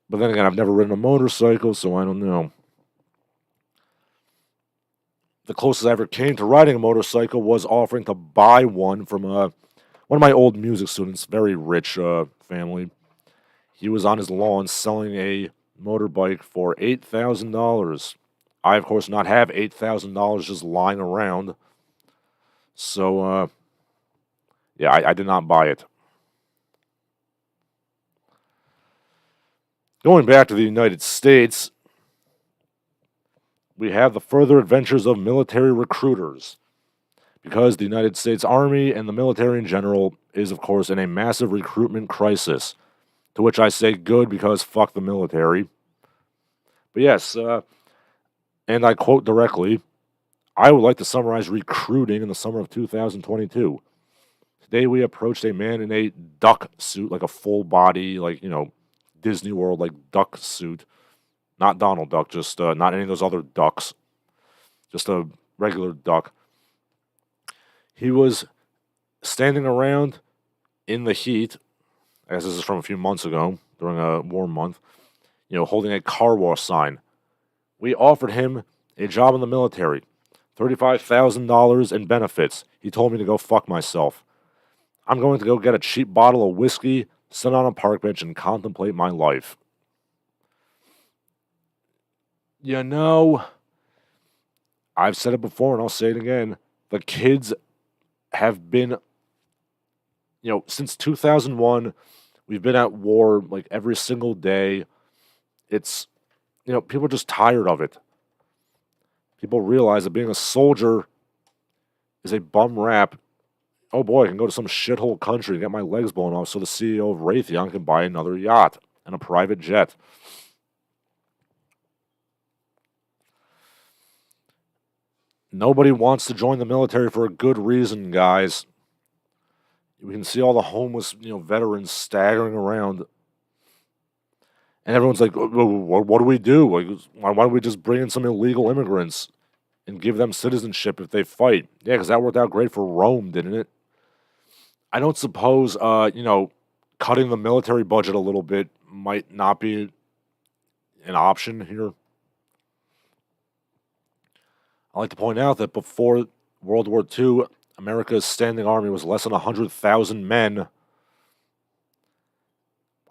But then again, I've never ridden a motorcycle, so I don't know. The closest I ever came to riding a motorcycle was offering to buy one from one of my old music students, very rich family. He was on his lawn selling a motorbike for $8,000. I, of course, not have $8,000 just lying around. So, yeah, I did not buy it. Going back to the United States, we have the further adventures of military recruiters. Because the United States Army and the military in general is, of course, in a massive recruitment crisis. To which I say good because fuck the military. But yes, and I quote directly, I would like to summarize recruiting in the summer of 2022. Today we approached a man in a duck suit, like a full body, like, Disney World, like duck suit. Not Donald Duck, just not any of those other ducks. Just a regular duck. He was standing around in the heat, I guess this is from a few months ago, during a warm month, holding a car wash sign. We offered him a job in the military, $35,000 in benefits. He told me to go fuck myself. I'm going to go get a cheap bottle of whiskey, sit on a park bench, and contemplate my life. I've said it before and I'll say it again. The kids have been, since 2001, we've been at war like every single day. It's, people are just tired of it. People realize that being a soldier is a bum rap. Oh boy, I can go to some shithole country and get my legs blown off so the CEO of Raytheon can buy another yacht and a private jet. Nobody wants to join the military for a good reason, guys. We can see all the homeless, veterans staggering around. And everyone's like, what do we do? Like, why don't we just bring in some illegal immigrants and give them citizenship if they fight? Yeah, because that worked out great for Rome, didn't it? I don't suppose, cutting the military budget a little bit might not be an option here. I like to point out that before World War II, America's standing army was less than 100,000 men.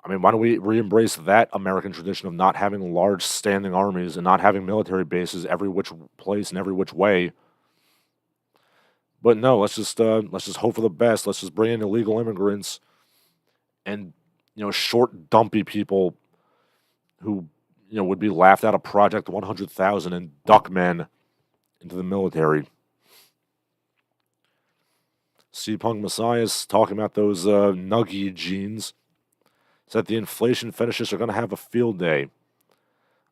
I mean, why don't we re-embrace that American tradition of not having large standing armies and not having military bases every which place and every which way? But no, let's just hope for the best. Let's just bring in illegal immigrants and short, dumpy people who would be laughed out of Project 100,000 and duck men into the military. Punk Messiah's talking about those nuggy jeans. Said the inflation fetishists are going to have a field day.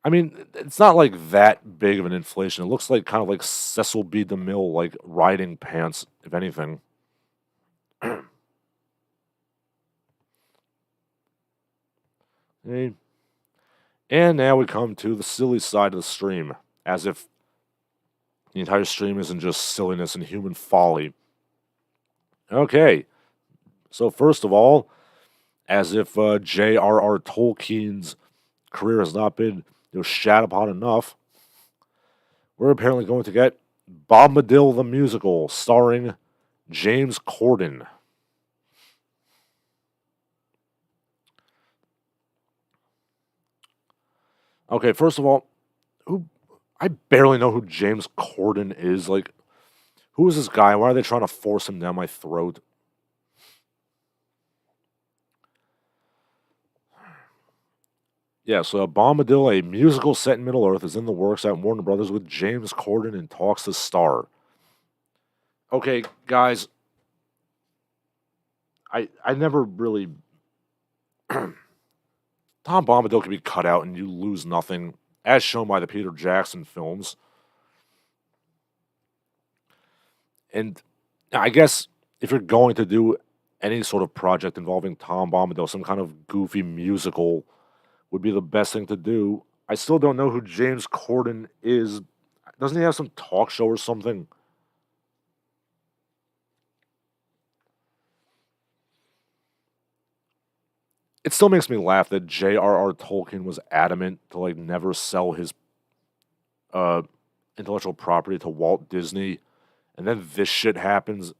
I mean, it's not like that big of an inflation. It looks like kind of like Cecil B. DeMille, like riding pants, if anything. Okay. And now we come to the silly side of the stream, as if the entire stream isn't just silliness and human folly. Okay, so first of all, as if J.R.R. Tolkien's career has not been shat upon enough, we're apparently going to get Bombadil the Musical, starring James Corden. Okay, first of all, I barely know who James Corden is. Like, who is this guy? Why are they trying to force him down my throat? Yeah, so Bombadil, a musical set in Middle Earth, is in the works at Warner Brothers with James Corden in talks to star. Okay, guys, I never really. Tom Bombadil can be cut out and you lose nothing, as shown by the Peter Jackson films. And I guess if you're going to do any sort of project involving Tom Bombadil, some kind of goofy musical would be the best thing to do. I still don't know who James Corden is. Doesn't he have some talk show or something? It still makes me laugh that J.R.R. Tolkien was adamant to like never sell his uh, intellectual property to Walt Disney, and then this shit happens.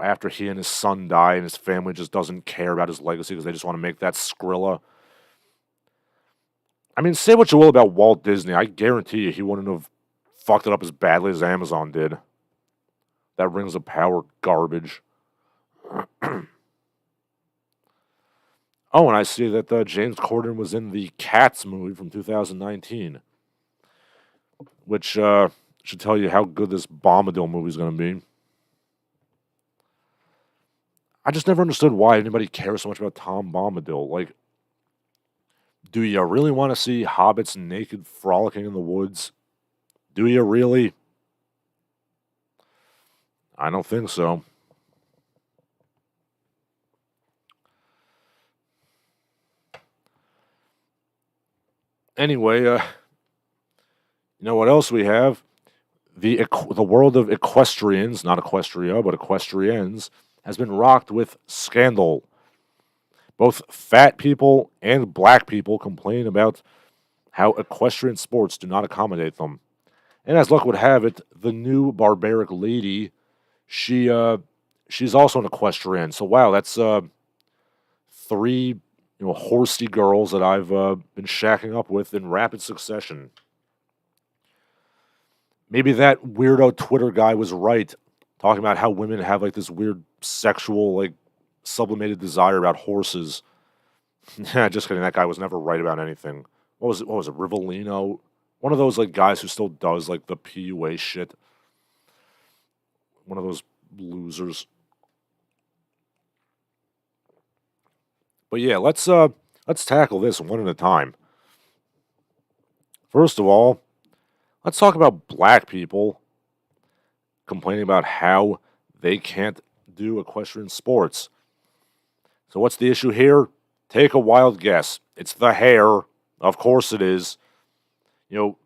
After he and his son die, and his family just doesn't care about his legacy because they just want to make that Skrilla. I mean, say what you will about Walt Disney, I guarantee you he wouldn't have fucked it up as badly as Amazon did. That Rings of Power garbage. Oh, and I see that James Corden was in the Cats movie from 2019, which should tell you how good this Bombadil movie is going to be. I just never understood why anybody cares so much about Tom Bombadil. Like, do you really want to see hobbits naked frolicking in the woods? Do you really? I don't think so. Anyway, you know what else we have? The world of equestrians, not Equestria, but equestrians, has been rocked with scandal. Both fat people and black people complain about how equestrian sports do not accommodate them. And as luck would have it, the new barbaric lady, she's also an equestrian. So wow, that's three horsey girls that I've been shacking up with in rapid succession. Maybe that weirdo Twitter guy was right, talking about how women have like this weird sexual, like sublimated desire about horses. Just kidding. That guy was never right about anything. What was it? What was it? Rivellino, one of those like guys who still does like the PUA shit. One of those losers. But yeah, let's tackle this one at a time. First of all, let's talk about black people complaining about how they can't do equestrian sports. So what's the issue here? Take a wild guess. It's the hair. Of course it is.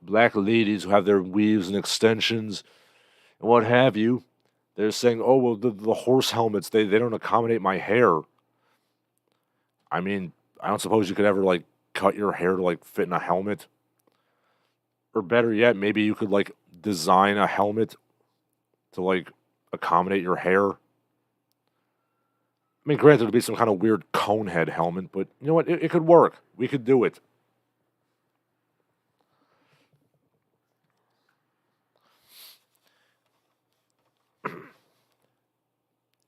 Black ladies who have their weaves and extensions and what have you. They're saying, oh, well, the horse helmets, they don't accommodate my hair. I mean, I don't suppose you could ever, like, cut your hair to, like, fit in a helmet. Or better yet, maybe you could, like, design a helmet to, like, accommodate your hair. I mean, granted, it'd be some kind of weird cone head helmet, but you know what? It could work. We could do it.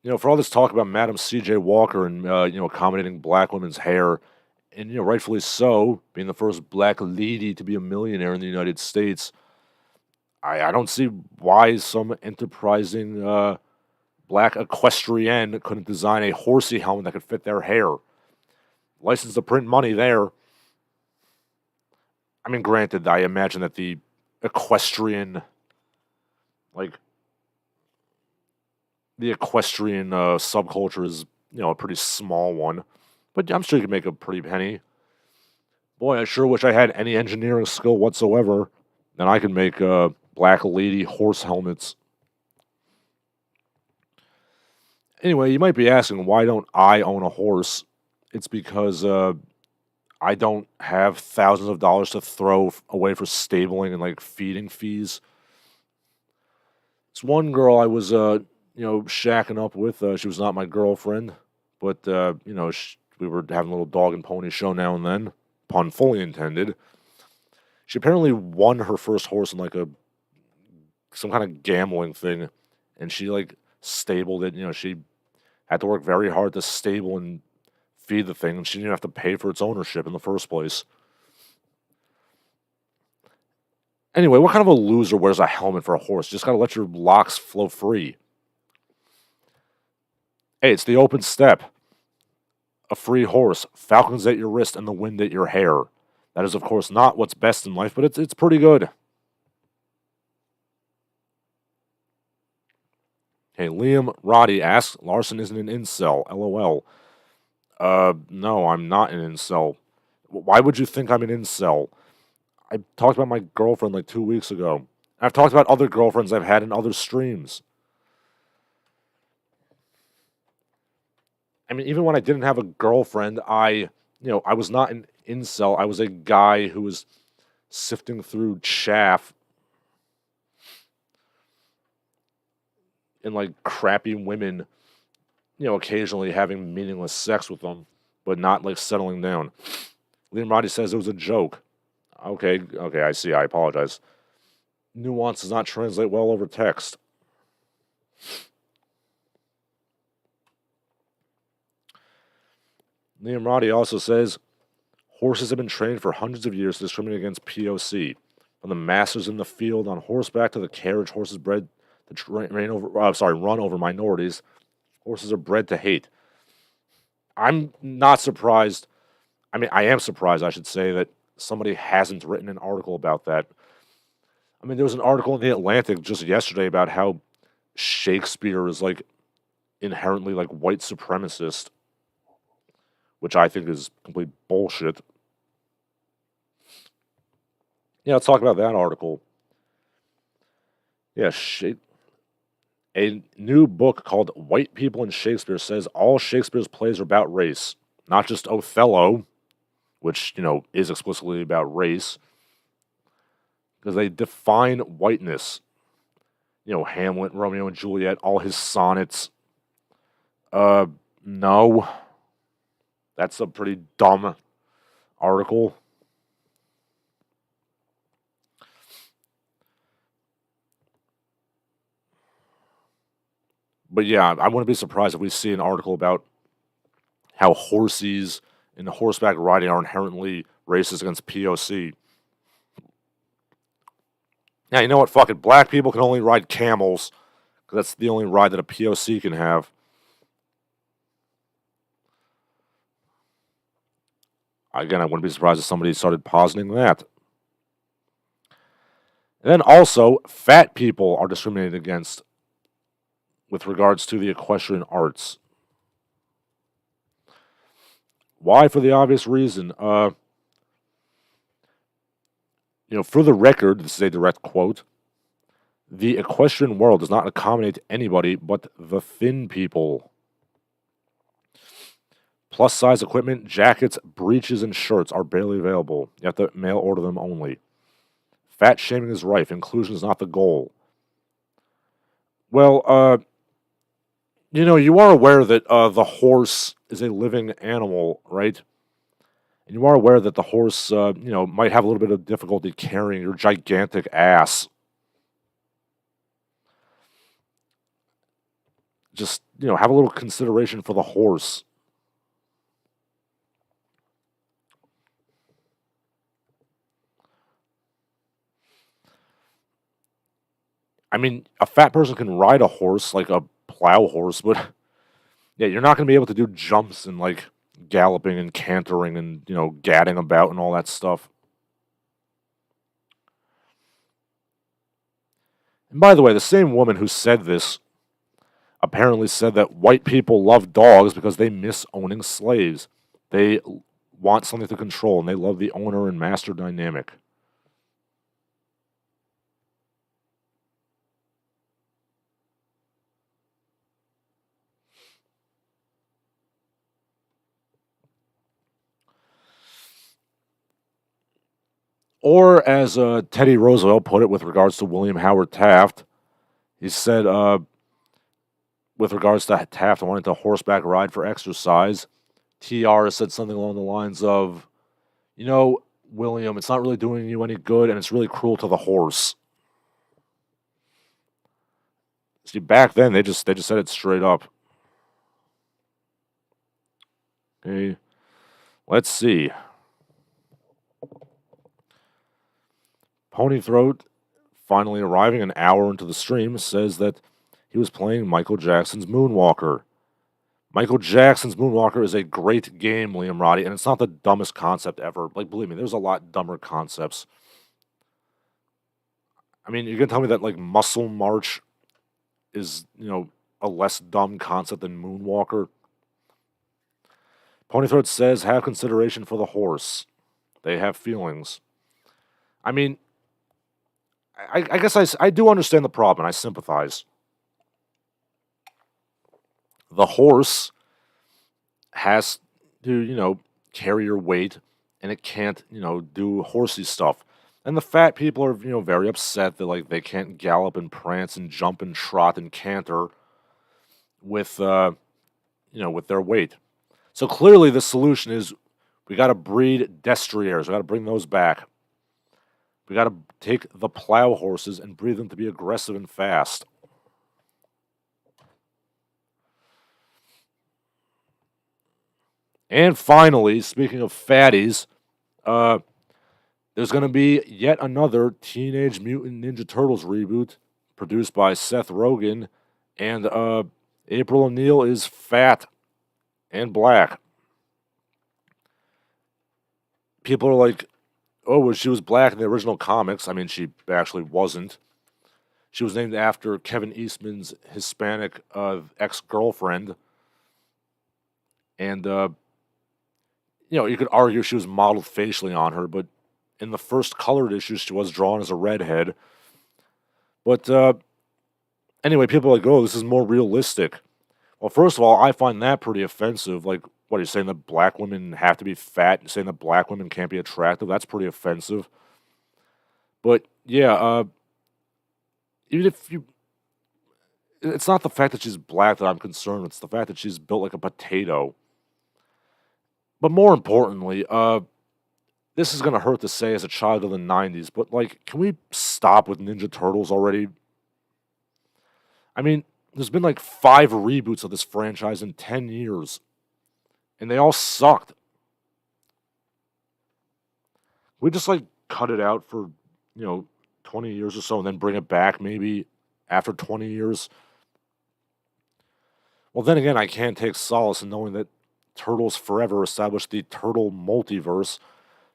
You know, for all this talk about Madam C.J. Walker and, accommodating black women's hair, and, rightfully so, being the first black lady to be a millionaire in the United States, I don't see why some enterprising black equestrian couldn't design a horsey helmet that could fit their hair. License to print money there. I mean, granted, I imagine that the equestrian, subculture is, a pretty small one. But I'm sure you could make a pretty penny. Boy, I sure wish I had any engineering skill whatsoever. Then I could make black lady horse helmets. Anyway, you might be asking, why don't I own a horse? It's because I don't have thousands of dollars to throw away for stabling and, like, feeding fees. This one girl I was, shacking up with, she was not my girlfriend, but, we were having a little dog and pony show now and then, pun fully intended. She apparently won her first horse in, like, some kind of gambling thing, and she, like, stabled it. She had to work very hard to stable and feed the thing, and she didn't have to pay for its ownership in the first place. Anyway, what kind of a loser wears a helmet for a horse? You just gotta let your locks flow free. Hey, it's the open steppe. A free horse, falcons at your wrist, and the wind at your hair. That is, of course, not what's best in life, but it's pretty good. Hey, Liam Roddy asks, Larsen isn't an incel, LOL. No, I'm not an incel. Why would you think I'm an incel? I talked about my girlfriend like 2 weeks ago. I've talked about other girlfriends I've had in other streams. I mean, even when I didn't have a girlfriend, I was not an incel. I was a guy who was sifting through chaff and, like, crappy women, occasionally having meaningless sex with them, but not, like, settling down. Liam Roddy says it was a joke. Okay, I see. I apologize. Nuance does not translate well over text. Liam Roddy also says, horses have been trained for hundreds of years to discriminate against POC. From the masters in the field on horseback to the carriage horses bred to run over minorities, horses are bred to hate. I'm not surprised. I mean, I am surprised, I should say, that somebody hasn't written an article about that. I mean, there was an article in The Atlantic just yesterday about how Shakespeare is, like, inherently, like, white supremacist, which I think is complete bullshit. Yeah, let's talk about that article. Yeah, a new book called White People in Shakespeare says all Shakespeare's plays are about race, not just Othello, which, is explicitly about race, because they define whiteness. Hamlet, Romeo and Juliet, all his sonnets. No. That's a pretty dumb article. But yeah, I wouldn't be surprised if we see an article about how horses and horseback riding are inherently racist against POC. Yeah, you know what? Fuck it. Black people can only ride camels, because that's the only ride that a POC can have. Again, I wouldn't be surprised if somebody started positing that. And then also, fat people are discriminated against with regards to the equestrian arts. Why? For the obvious reason. For the record, this is a direct quote, the equestrian world does not accommodate anybody but the thin people. Plus-size equipment, jackets, breeches, and shirts are barely available. You have to mail order them only. Fat shaming is rife. Inclusion is not the goal. Well, you are aware that the horse is a living animal, right? And you are aware that the horse, might have a little bit of difficulty carrying your gigantic ass. Just, have a little consideration for the horse. I mean, a fat person can ride a horse like a plow horse, but yeah, you're not going to be able to do jumps and like galloping and cantering and, gadding about and all that stuff. And by the way, the same woman who said this apparently said that white people love dogs because they miss owning slaves. They want something to control and they love the owner and master dynamic. Or, as Teddy Roosevelt put it with regards to William Howard Taft, he said, with regards to Taft wanting to horseback ride for exercise, TR said something along the lines of, William, it's not really doing you any good and it's really cruel to the horse. See, back then they just said it straight up. Okay, let's see. Pony Throat, finally arriving an hour into the stream, says that he was playing Michael Jackson's Moonwalker. Michael Jackson's Moonwalker is a great game, Liam Roddy, and it's not the dumbest concept ever. Like, believe me, there's a lot dumber concepts. I mean, you're gonna tell me that like Muscle March is, a less dumb concept than Moonwalker? Ponythroat says, have consideration for the horse. They have feelings. I mean, I guess I do understand the problem, and I sympathize. The horse has to, carry your weight, and it can't, do horsey stuff. And the fat people are, very upset that like they can't gallop and prance and jump and trot and canter with, with their weight. So clearly, the solution is we got to breed destriers. We got to bring those back. We got to take the plow horses and breed them to be aggressive and fast. And finally, speaking of fatties, there's going to be yet another Teenage Mutant Ninja Turtles reboot produced by Seth Rogen, and April O'Neil is fat and black. People are like, oh, well, she was black in the original comics. I mean, she actually wasn't. She was named after Kevin Eastman's Hispanic ex-girlfriend. And, you could argue she was modeled facially on her, but in the first colored issues, she was drawn as a redhead. But anyway, people are like, oh, this is more realistic. Well, first of all, I find that pretty offensive. Like, what are you saying that black women have to be fat and saying that black women can't be attractive? That's pretty offensive. But yeah, even if you, it's not the fact that she's black that I'm concerned. It's the fact that she's built like a potato. But more importantly, this is gonna hurt to say as a child of the '90s, but like, can we stop with Ninja Turtles already? I mean, there's been like 5 reboots of this franchise in 10 years, and they all sucked. We just like cut it out for, 20 years or so and then bring it back maybe after 20 years. Well, then again, I can't take solace in knowing that Turtles Forever established the Turtle multiverse,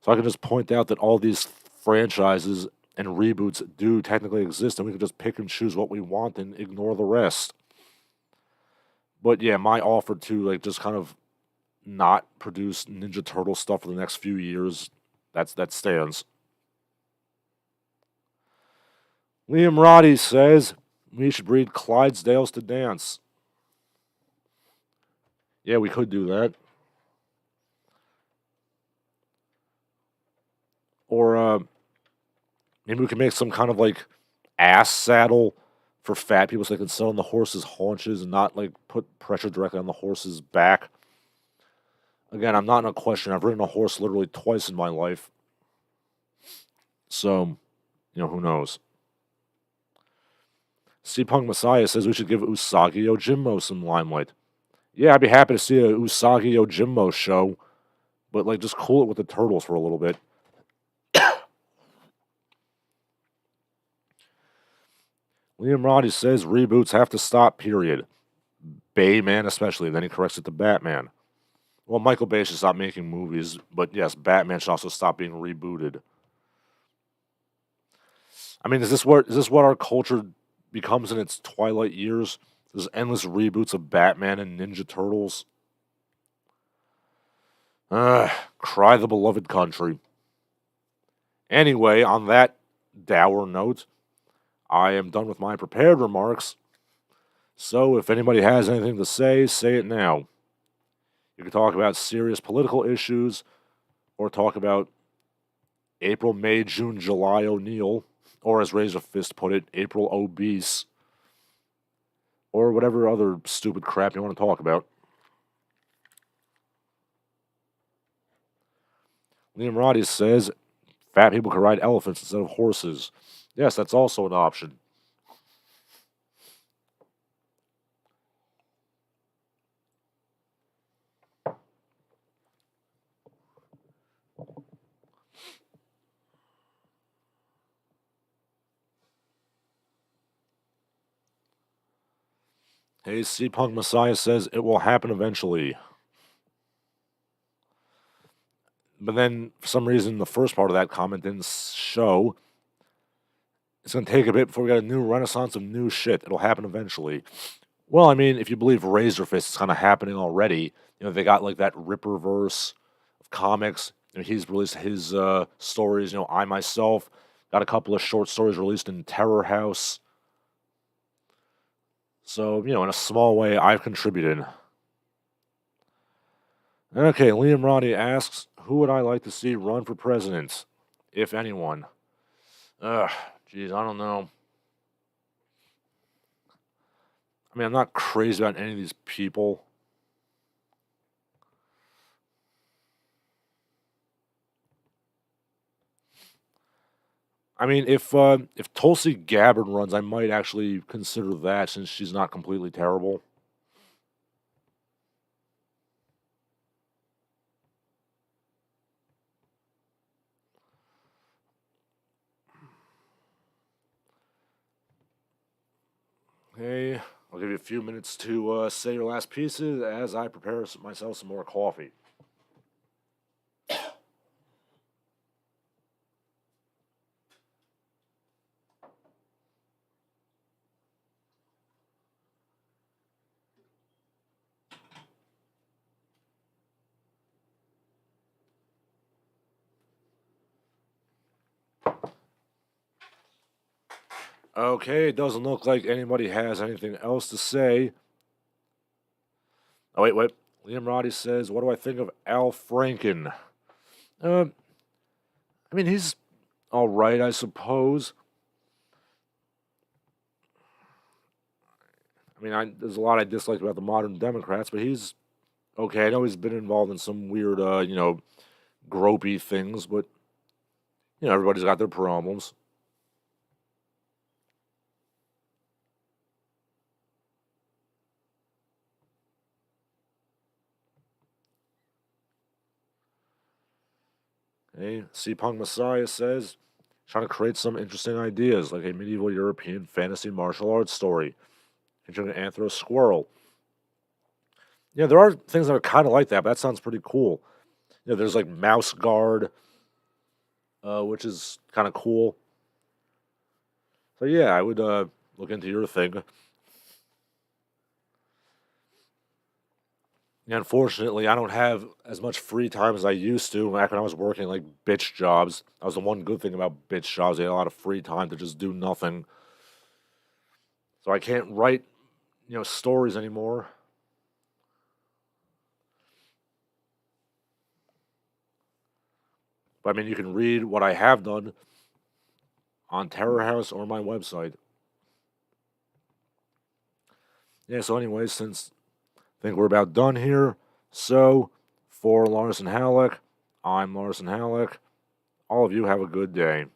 so I can just point out that all these franchises and reboots do technically exist, and we can just pick and choose what we want and ignore the rest. But yeah, my offer to like just kind of not produce Ninja Turtle stuff for the next few years, that stands. Liam Roddy says we should breed Clydesdales to dance. Yeah, we could do that. Or Maybe we can make some kind of like ass saddle for fat people so they can sit on the horse's haunches and not like put pressure directly on the horse's back. Again, I'm not in a question. I've ridden a horse literally twice in my life. So, who knows? C-Punk Messiah says we should give Usagi Yojimbo some limelight. Yeah, I'd be happy to see a Usagi Yojimbo show, but like just cool it with the turtles for a little bit. Liam Roddy says reboots have to stop, period. Bayman especially, then he corrects it to Batman. Well, Michael Bay should stop making movies, but yes, Batman should also stop being rebooted. I mean, is this what our culture becomes in its twilight years? There's endless reboots of Batman and Ninja Turtles. Cry the beloved country. Anyway, on that dour note, I am done with my prepared remarks. So if anybody has anything to say it now. You can talk about serious political issues or talk about April, May, June, July O'Neill, or as Razor Fist put it, April Obese, or whatever other stupid crap you want to talk about. Liam Roddy says fat people can ride elephants instead of horses. Yes, that's also an option. Hey, C-Punk Messiah says it will happen eventually. But then, for some reason, the first part of that comment didn't show. It's going to take a bit before we get a new renaissance of new shit. It'll happen eventually. Well, I mean, if you believe Razor Fist, it's kind of happening already. They got like that Ripperverse of comics. He's released his stories. I myself got a couple of short stories released in Terror House. So, in a small way, I've contributed. Okay, Liam Roddy asks, who would I like to see run for president, if anyone? Geez, I don't know. I mean, I'm not crazy about any of these people. I mean, if Tulsi Gabbard runs, I might actually consider that since she's not completely terrible. Okay, I'll give you a few minutes to say your last pieces as I prepare myself some more coffee. Okay, it doesn't look like anybody has anything else to say. Oh, wait. Liam Roddy says, what do I think of Al Franken? I mean, he's all right, I suppose. I mean, there's a lot I dislike about the modern Democrats, but he's okay. I know he's been involved in some weird, gropey things, but, everybody's got their problems. Okay, C-Punk Messiah says, trying to create some interesting ideas, like a medieval European fantasy martial arts story. Featuring an anthro squirrel. Yeah, there are things that are kind of like that, but that sounds pretty cool. There's like Mouse Guard, which is kind of cool. So yeah, I would look into your thing. Unfortunately, I don't have as much free time as I used to back when I was working like bitch jobs. That was the one good thing about bitch jobs. They had a lot of free time to just do nothing. So I can't write, stories anymore. But I mean, you can read what I have done. on Terror House or my website. Yeah, so anyways, since I think we're about done here, so for Larsen Halleck, I'm Larsen Halleck. All of you have a good day.